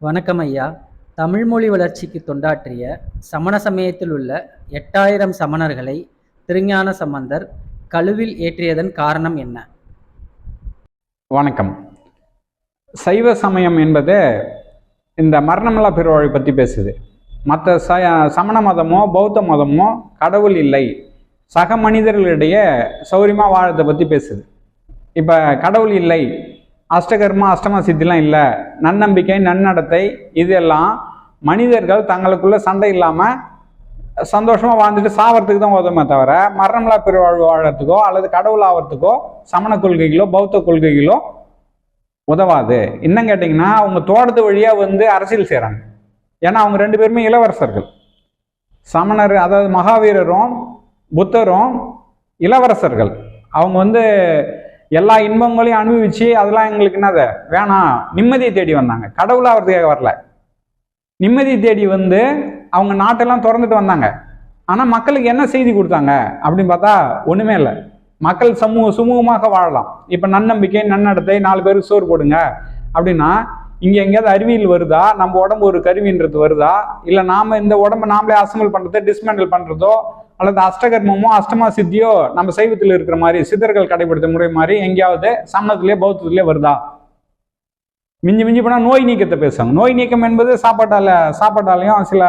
வணக்கம் ஐயா. தமிழ் மொழி வளர்ச்சிக்கு தொண்டாற்றிய சமண சமயத்தில் உள்ள 8000 சமணர்களை திருஞான சம்பந்தர் கழுவில் ஏற்றியதன் காரணம் என்ன? வணக்கம். சைவ சமயம் என்பது இந்த மரணமில்லா பெருவாழ்வை பற்றி பேசுது. மற்ற சமண மதமோ பௌத்த மதமோ கடவுள் இல்லை, சக மனிதர்களிடையே சௌரியமாக வாழத்தை பற்றி பேசுது. இப்போ கடவுள் இல்லை, அஷ்டகர்மா அஷ்டம சித்திலாம் இல்லை, நன்னம்பிக்கை நன்னடத்தை இதெல்லாம் மனிதர்கள் தங்களுக்குள்ள சண்டை இல்லாமல் சந்தோஷமாக வாழ்ந்துட்டு சாவறதுக்கு தான் உதவுமே தவிர மரணமில்லா பெருவாழ்வு வாழறதுக்கோ அல்லது கடவுள் ஆகிறதுக்கோ சமண கொள்கைகளோ பௌத்த கொள்கைகளோ உதவாது. இன்னும் கேட்டிங்கன்னா அவங்க தோட்டத்து வழியாக அரசியல் செய்கிறாங்க. ஏன்னா அவங்க ரெண்டு பேருமே இளவரசர்கள். சமணர் அதாவது மகாவீரரும் புத்தரும் இளவரசர்கள். அவங்க எல்லா இன்பங்களையும் அனுபவிச்சு அதெல்லாம் எங்களுக்கு என்னது வேணாம், நிம்மதியை தேடி வந்தாங்க. கடவுளாக அவர்களுக்காக வரல, நிம்மதியை தேடி அவங்க நாட்டெல்லாம் திறந்துட்டு வந்தாங்க. ஆனால் மக்களுக்கு என்ன செய்தி கொடுத்தாங்க அப்படின்னு பார்த்தா ஒன்றுமே இல்லை. மக்கள் சுமூகமாக வாழலாம். இப்போ நன்னம்பிக்கை நன்னடத்தை, 4 பேருக்கு சோறு போடுங்க அப்படின்னா இங்கே எங்கேயாவது அறிவியல் வருதா? நம்ம உடம்பு ஒரு கருவின்றது வருதா? இல்லை நாம் இந்த உடம்பை நாமளே அசம்பிள் பண்ணுறதோ டிஸ்மேண்டில் பண்ணுறதோ அல்லது அஷ்டகர்மமோ அஷ்டமா சித்தியோ நம்ம சைவத்தில் இருக்கிற மாதிரி சித்தர்கள் கடைபிடித்த முறை மாதிரி எங்கேயாவது சமணத்திலே பௌத்தத்திலே வருதா? மிஞ்சி போனால் நோய் நீக்கத்தை பேசுவாங்க. நோய் நீக்கம் என்பது சாப்பாட்டாலையும் சில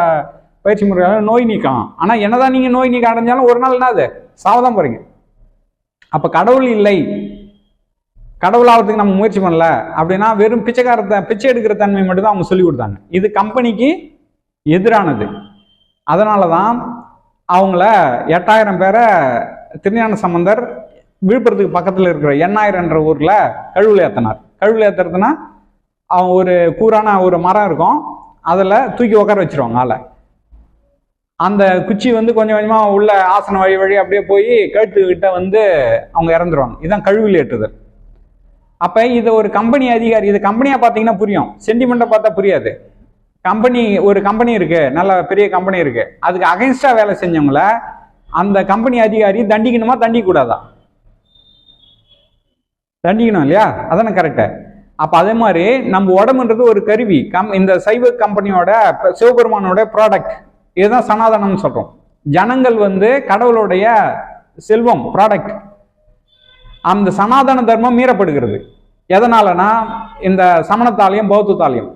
பயிற்சி முறைகளாலும் நோய் நீக்கம். ஆனால் என்னதான் நீங்கள் நோய் நீக்கம் அடைஞ்சாலும் ஒரு நாள் என்னது சாவதான் போறீங்க. அப்போ கடவுள் இல்லை, கடவுள் ஆகிறதுக்கு நம்ம முயற்சி பண்ணல அப்படின்னா வெறும் பிச்சை எடுக்கிற தன்மை மட்டும்தான் அவங்க சொல்லி கொடுத்தாங்க. இது கம்பெனிக்கு எதிரானது. அதனால தான் அவங்கள 8000 பேரை திருஞான சம்பந்தர் விழுப்புரத்துக்கு பக்கத்தில் இருக்கிற எண்ணாயிரன்ற ஊரில் கழுவில் ஏற்றினார். கழுவில் ஏற்றுறதுன்னா அவங்க ஒரு கூரான ஒரு மரம் இருக்கும், அதில் தூக்கி உட்கார வச்சிருவாங்க ஆளை. அந்த குச்சி கொஞ்சம் கொஞ்சமாக உள்ள ஆசன வழி அப்படியே போய் கழுத்துக்கிட்ட அவங்க இறந்துருவாங்க. இதுதான் கழுவில் ஏற்றுதல். அப்போ இது ஒரு கம்பெனி அதிகாரி, இது கம்பெனியாக பார்த்தீங்கன்னா புரியும், சென்டிமெண்ட்டை பார்த்தா புரியாது. ஒரு கம்பெனி இருக்கு, நல்ல பெரிய கம்பெனி இருக்கு, அதுக்கு அகைன்ஸ்டா வேலை செஞ்சவங்கள அந்த கம்பெனி அதிகாரி தண்டிக்கணுமா தண்டிக்க கூடாதா? தண்டிக்கணும் இல்லையா? அதானே கரெக்ட். அப்ப அதே மாதிரி நம்ம உடம்புன்றது ஒரு கருவி. இந்த சைவ கம்பெனியோட சிவபெருமானோட ப்ராடக்ட். இதுதான் சனாதனம்னு சொல்றோம். ஜனங்கள் கடவுளுடைய செல்வம் ப்ராடக்ட். அந்த சனாதன தர்மம் மீறப்படுகிறது. எதனாலனா இந்த சமணத்தாலையும் பௌத்தத்தாலையும்.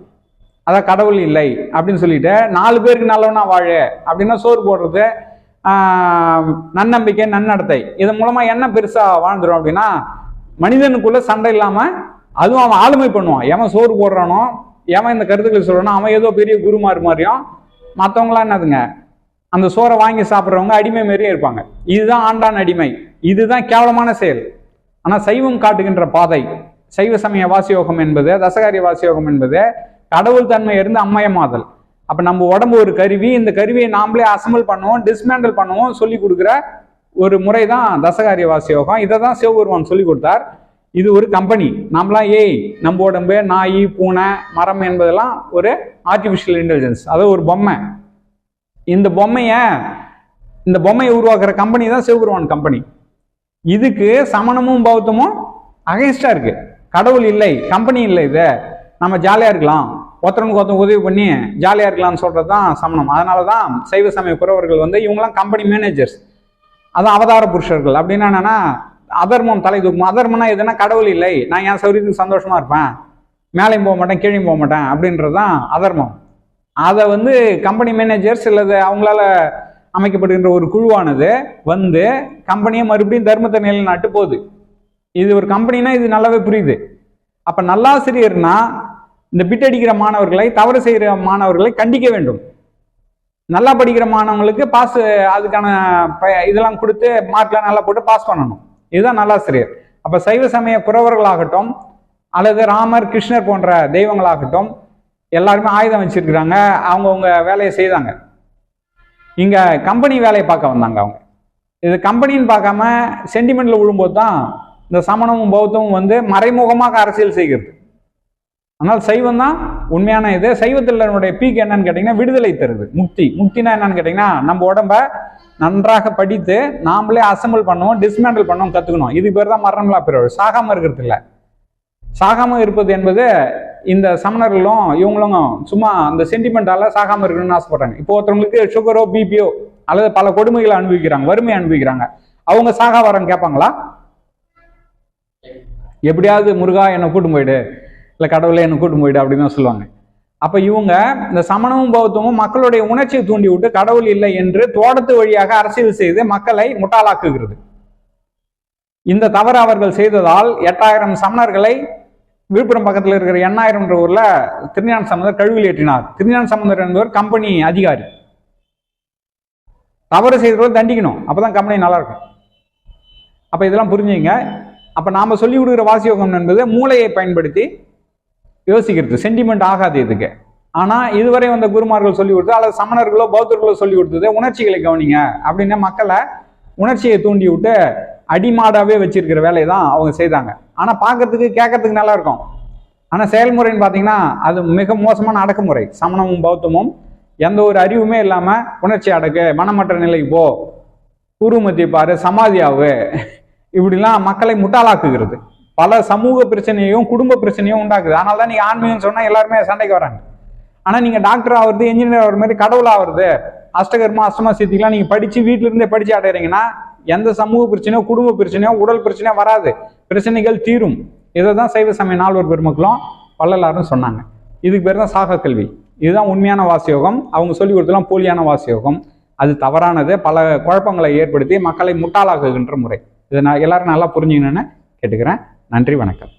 அதான் கடவுள் இல்லை அப்படின்னு சொல்லிட்டு 4 பேருக்கு நல்லவனா வாழு அப்படின்னா சோறு போடுறது, நன்னம்பிக்கை நன்னடத்தை, இதன் மூலமா என்ன பெருசா வாழ்ந்துரும் அப்படின்னா மனிதனுக்குள்ள சண்டை இல்லாம அதுவும் அவன் ஆளுமை பண்ணுவான். எவன் சோறு போடுறானோ, எவன் இந்த கருத்துக்களை சொல்றானோ அவன் ஏதோ பெரிய குருமார் மாதிரியும், மற்றவங்களாம் என்னதுங்க அந்த சோறை வாங்கி சாப்பிட்றவங்க அடிமை மாரியும் இருப்பாங்க. இதுதான் ஆண்டான் அடிமை, இதுதான் கேவலமான செயல். ஆனா சைவம் காட்டுகின்ற பாதை, சைவ சமய வாசியோகம் என்பது, தசகாரிய வாசியோகம் என்பது கடவுள் தன்மை இருந்து அம்மயமாதல். அப்ப நம்ம உடம்பு ஒரு கருவி, இந்த கருவியை நாமளே அசம்பிள் பண்ணுவோம் டிஸ்மேண்டில் பண்ணுவோம் சொல்லி கொடுக்குற ஒரு முறை தான் தசகாரிய வாசியோகம். இதை தான் சிவபெருமான் சொல்லி கொடுத்தார். இது ஒரு கம்பெனி. நாமலாம் நம்ம உடம்பு நாய் பூனை மரம் என்பதெல்லாம் ஒரு ஆர்டிபிஷியல் இன்டெலிஜென்ஸ், அதாவது ஒரு பொம்மை. இந்த பொம்மையை உருவாக்குற கம்பெனி தான் சிவபெருமான் கம்பெனி. இதுக்கு சமணமும் பௌத்தமும் அகைன்ஸ்டா இருக்கு. கடவுள் இல்லை, கம்பெனி இல்லை, இது நம்ம ஜாலியாக இருக்கலாம், ஒருத்தருக்கு உதவி பண்ணி ஜாலியாக இருக்கலாம்னு சொல்கிறது தான் சமணம். அதனால தான் சைவ சமய குறவர்கள் இவங்களாம் கம்பெனி மேனேஜர்ஸ், அதான் அவதார புருஷர்கள். அப்படின்னா என்னன்னா அதர்மம் தலை தூக்கும். அதர்மம்னா எதுனா கடவுள் இல்லை, நான் என் சௌரியத்துக்கு சந்தோஷமா இருப்பேன், மேலேயும் போக மாட்டேன் கீழேயும் போக மாட்டேன் அப்படின்றது தான் அதர்மம். அதை கம்பெனி மேனேஜர்ஸ் இல்லது அவங்களால அமைக்கப்படுகின்ற ஒரு குழுவானது கம்பெனியை மறுபடியும் தர்மத்தை நிலைநாட்டு போகுது. இது ஒரு கம்பெனினா இது நல்லாவே புரியுது. அப்ப நல்லாசிரியர்னா இந்த பிட் அடிக்கிற மாணவர்களை, தவறு செய்கிற மாணவர்களை கண்டிக்க வேண்டும். நல்லா படிக்கிற மாணவங்களுக்கு பாஸ், அதுக்கான இதெல்லாம் கொடுத்து மார்க்லாம் நல்லா போட்டு பாஸ் பண்ணணும். இதுதான் நல்லாசிரியர். அப்ப சைவ சமய குறவர்களாகட்டும் அல்லது ராமர் கிருஷ்ணர் போன்ற தெய்வங்களாகட்டும் எல்லாருமே ஆயுதம் வச்சிருக்கிறாங்க, அவங்கவுங்க வேலையை செய்தாங்க. இங்க கம்பெனி வேலையை பார்க்க வந்தாங்க. அவங்க இது கம்பெனின்னு பார்க்காம சென்டிமெண்ட்ல விழும்போது தான் இந்த சமணமும் பௌத்தமும் மறைமுகமாக அரசியல் செய்கிறது. ஆனால் சைவம் தான் உண்மையான இது. சைவத்தில் பீக் என்னன்னு கேட்டீங்கன்னா விடுதலை தருது, முக்தி. முக்தினா என்னன்னு கேட்டீங்கன்னா நம்ம உடம்ப நன்றாக படித்து நாமளே அசம்பிள் பண்ணுவோம் டிஸ்மேண்டில் பண்ணுவோம் கத்துக்கணும். இது பேர் தான் மரணமில்லா பெருவாழ்வு. சாகாம இருக்கிறது இல்லை. சாகாம இருப்பது என்பது இந்த சமணர்களும் இவங்களும் சும்மா அந்த சென்டிமெண்டால சாகாம இருக்கணும்னு ஆசைப்படுறாங்க. இப்போ ஒருத்தவங்களுக்கு சுகரோ பிபியோ அல்லது பல கொடுமைகளை அனுபவிக்கிறாங்க, வறுமையை அனுபவிக்கிறாங்க. அவங்க சாகா வரம் கேட்பாங்களா? எப்படியாவது முருகா என்னை கூட்டு போயிடு, இல்லை கடவுளை என்னை கூட்டு போயிடு அப்படின்னு தான் சொல்லுவாங்க. அப்ப இவங்க இந்த சமணமும் பௌத்தமும் மக்களுடைய உணர்ச்சியை தூண்டி விட்டு கடவுள் இல்லை என்று தோட்டத்து வழியாக அரசியல் செய்து மக்களை முட்டாளாக்குகிறது. இந்த தவறு அவர்கள் செய்ததால் 8000 சமணர்களை விழுப்புரம் பக்கத்தில் இருக்கிற 8000 ஊர்ல திருஞான சம்பந்தர் கழுவில் ஏற்றினார். திருஞான சம்பந்தர் என்பவர் கம்பெனி அதிகாரி. தவறு செய்தவர்கள் தண்டிக்கணும், அப்பதான் கம்பெனி நல்லா இருக்கும். அப்ப இதெல்லாம் புரிஞ்சுங்க. அப்ப நாம சொல்லி கொடுக்குற வாசியோகம் என்பது மூளையை பயன்படுத்தி யோசிக்கிறது, சென்டிமெண்ட் ஆகாது இதுக்கு. ஆனா இதுவரை வந்த குருமார்கள் சொல்லி கொடுத்தது அல்லது சமணர்களோ பௌத்தர்களோ சொல்லி கொடுத்தது உணர்ச்சிகளை கவனிங்க அப்படின்னு மக்களை உணர்ச்சியை தூண்டி விட்டு அடிமாடாவே வச்சிருக்கிற வேலையை தான் அவங்க செய்தாங்க. ஆனா பார்க்கறதுக்கு கேட்கறதுக்கு நல்லா இருக்கும். ஆனா செயல்முறைன்னு பாத்தீங்கன்னா அது மிக மோசமான அடக்குமுறை. சமணமும் பௌத்தமும் எந்த ஒரு அறிவுமே இல்லாம உணர்ச்சி அடக்கு, மனமற்ற நிலைக்கு போ, உருவமத்திய பாரு, சமாதியாவு, இப்படிலாம் மக்களை முட்டாளாக்குகிறது. பல சமூக பிரச்சனையும் குடும்ப பிரச்சனையும் உண்டாக்குது. அதனால தான் நீங்க ஆன்மீகம் சொன்னா எல்லாருமே சண்டைக்கு வராங்க. ஆனா நீங்க டாக்டர் ஆகுறது, இன்ஜினியர் ஆகிற மாதிரி கடவுள் ஆகுறது, அஷ்டகர்மா அஷ்டமா சித்திக்கலாம் நீங்க படிச்சு வீட்டுல இருந்தே படிச்சு அடைறீங்கன்னா எந்த சமூக பிரச்சனையோ குடும்ப பிரச்சனையோ உடல் பிரச்சனையோ வராது, பிரச்சனைகள் தீரும். இதை தான் சைவ சமய நால்வர் பெருமக்களும் வள்ளலாரும் சொன்னாங்க. இதுக்கு பேர் தான் சாக கல்வி. இதுதான் உண்மையான வாசியோகம். அவங்க சொல்லி கொடுத்தலாம் போலியான வாசியோகம். அது தவறானது, பல குழப்பங்களை ஏற்படுத்தி மக்களை முட்டாளாக்குகின்ற முறை. இதை நான் எல்லாரும் நல்லா புரிஞ்சுக்கணும்னு கேட்டுக்கிறேன். நன்றி, வணக்கம்.